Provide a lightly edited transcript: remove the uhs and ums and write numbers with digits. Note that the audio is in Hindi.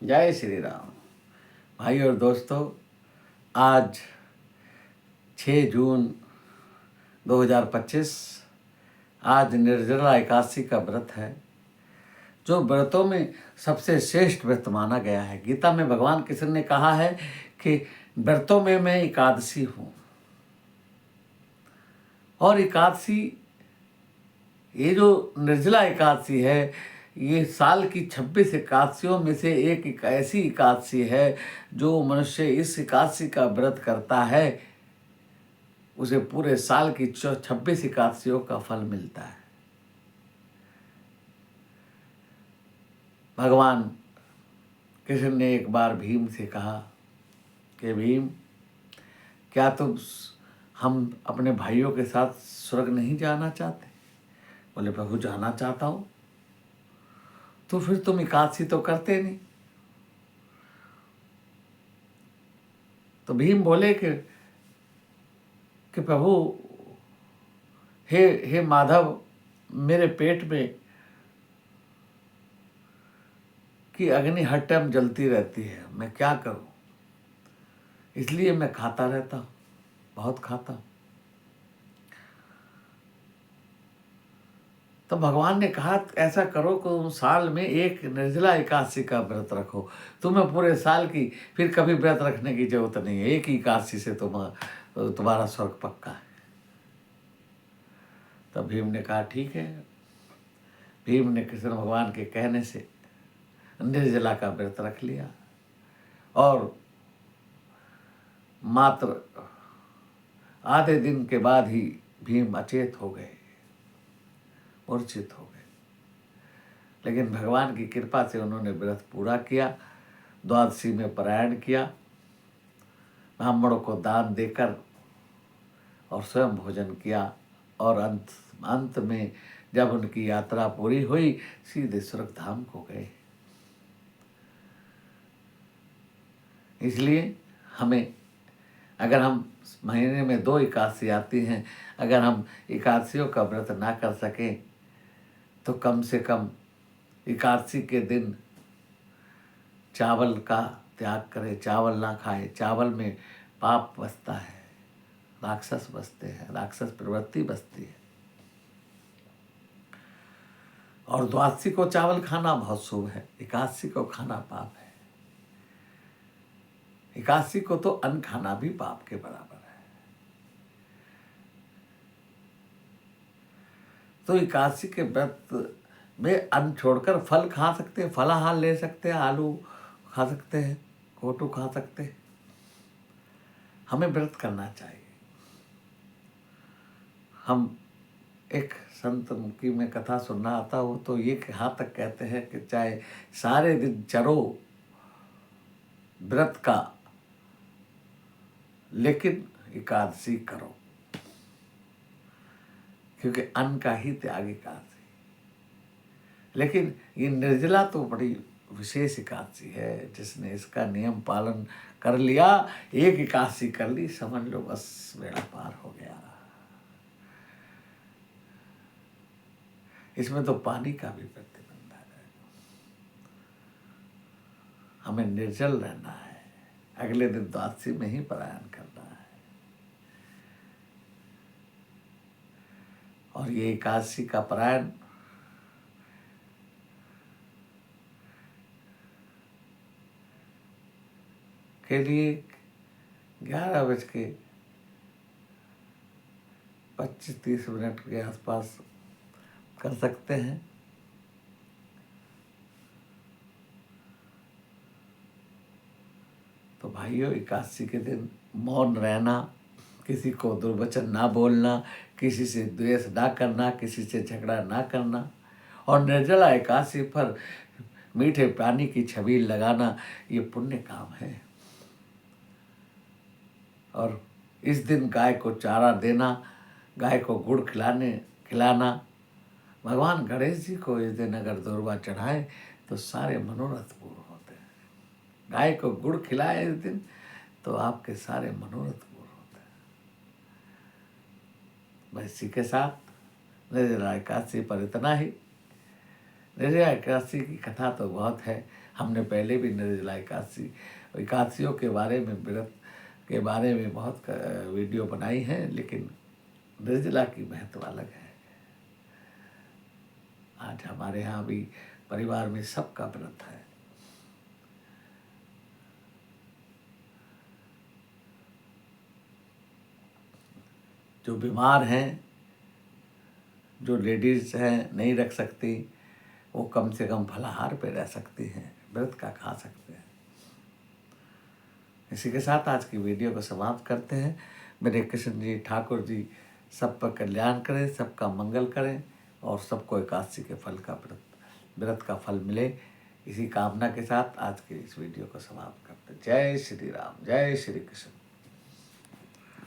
जय श्री राम। भाई और दोस्तों, आज 6 जून 2025 आज निर्जला एकादशी का व्रत है, जो व्रतों में सबसे श्रेष्ठ व्रत माना गया है। गीता में भगवान कृष्ण ने कहा है कि व्रतों में मैं एकादशी हूँ। और एकादशी, ये जो निर्जला एकादशी है, ये साल की 26 एकादशियों में से एक ऐसी एकादशी है जो मनुष्य इस एकादशी का व्रत करता है, उसे पूरे साल की 26 एकादशियों का फल मिलता है। भगवान कृष्ण ने एक बार भीम से कहा कि भीम, क्या तुम हम अपने भाइयों के साथ स्वर्ग नहीं जाना चाहते? बोले, प्रभु जाना चाहता हूँ। तो फिर तुम एकादशी तो करते नहीं। तो भीम बोले कि प्रभु, हे माधव, मेरे पेट में की अग्नि हर टाइम जलती रहती है, मैं क्या करूं? इसलिए मैं खाता रहता हूं, बहुत खाता हूं। तो भगवान ने कहा, ऐसा करो कि तुम साल में एक निर्जला एकादशी का व्रत रखो। तुम्हें पूरे साल की फिर कभी व्रत रखने की जरूरत नहीं है। एक ही एकादशी से तुम्हारा स्वर्ग पक्का है। तब भीम ने कहा, ठीक है। भीम ने कृष्ण भगवान के कहने से निर्जला का व्रत रख लिया और मात्र आधे दिन के बाद ही भीम अचेत हो गए, मूर्छित हो गए। लेकिन भगवान की कृपा से उन्होंने व्रत पूरा किया, द्वादशी में पारायण किया, ब्राह्मणों को दान देकर और स्वयं भोजन किया, और अंत में जब उनकी यात्रा पूरी हुई, सीधे स्वर्ग धाम को गए। इसलिए हमें, अगर हम महीने में 2 एकादशी आती हैं, अगर हम एकादशियों का व्रत ना कर सकें तो कम से कम एकादशी के दिन चावल का त्याग करें, चावल ना खाएं। चावल में पाप बसता है, राक्षस बसते हैं, राक्षस प्रवृत्ति बसती है। और द्वादशी को चावल खाना बहुत शुभ है, एकादशी को खाना पाप है। एकादशी को तो अन्न खाना भी पाप के बराबर है। तो एकादशी के व्रत में अन्न छोड़कर फल खा सकते हैं, फलाहार ले सकते हैं, आलू खा सकते हैं, कोटू खा सकते हैं। हमें व्रत करना चाहिए। हम एक संत की में कथा सुनना आता हो तो ये यहाँ तक कहते हैं कि चाहे सारे दिन चरो व्रत का, लेकिन एकादशी करो, क्योंकि अन्न का ही त्याग एकादशी। लेकिन ये निर्जला तो बड़ी विशेष एकादशी है। जिसने इसका नियम पालन कर लिया, एक एकादशी कर ली, समझ लो बस बेड़ा पार हो गया। इसमें तो पानी का भी प्रतिबंध है। हमें निर्जल रहना है, अगले दिन द्वादशी में ही पारायण करना है। और ये एकादशी का पारायण के लिए 11:25-30 के आसपास कर सकते हैं। तो भाइयों, एकादशी के दिन मौन रहना, किसी को दुर्वचन ना बोलना, किसी से द्वेष ना करना, किसी से झगड़ा ना करना, और निर्जला एकादशी पर मीठे पानी की छबील लगाना, ये पुण्य काम है। और इस दिन गाय को चारा देना, गाय को गुड़ खिलाना। भगवान गणेश जी को इस दिन अगर दूर्वा चढ़ाए तो सारे मनोरथ पूर्ण होते हैं। गाय को गुड़ खिलाए इस दिन तो आपके सारे मनोरथ पूर्ण होते हैं। बस इसी के साथ निर्जला एकादशी पर इतना ही। निर्जला एकादशी की कथा तो बहुत है, हमने पहले भी निर्जला एकादशियों के बारे में, व्रत के बारे में बहुत वीडियो बनाई है, लेकिन निर्जला की महत्व अलग है। आज हमारे यहाँ भी परिवार में सबका व्रत है। जो बीमार हैं, जो लेडीज हैं नहीं रख सकती, वो कम से कम फलाहार पे रह सकती हैं, व्रत का खा सकते हैं। इसी के साथ आज की वीडियो को समाप्त करते हैं। मेरे कृष्ण जी ठाकुर जी सब पर कल्याण करें, सबका मंगल करें और सबको एकादशी के फल का व्रत का फल मिले, इसी कामना के साथ आज के इस वीडियो को समाप्त करते हैं। जय श्री राम, जय श्री कृष्ण।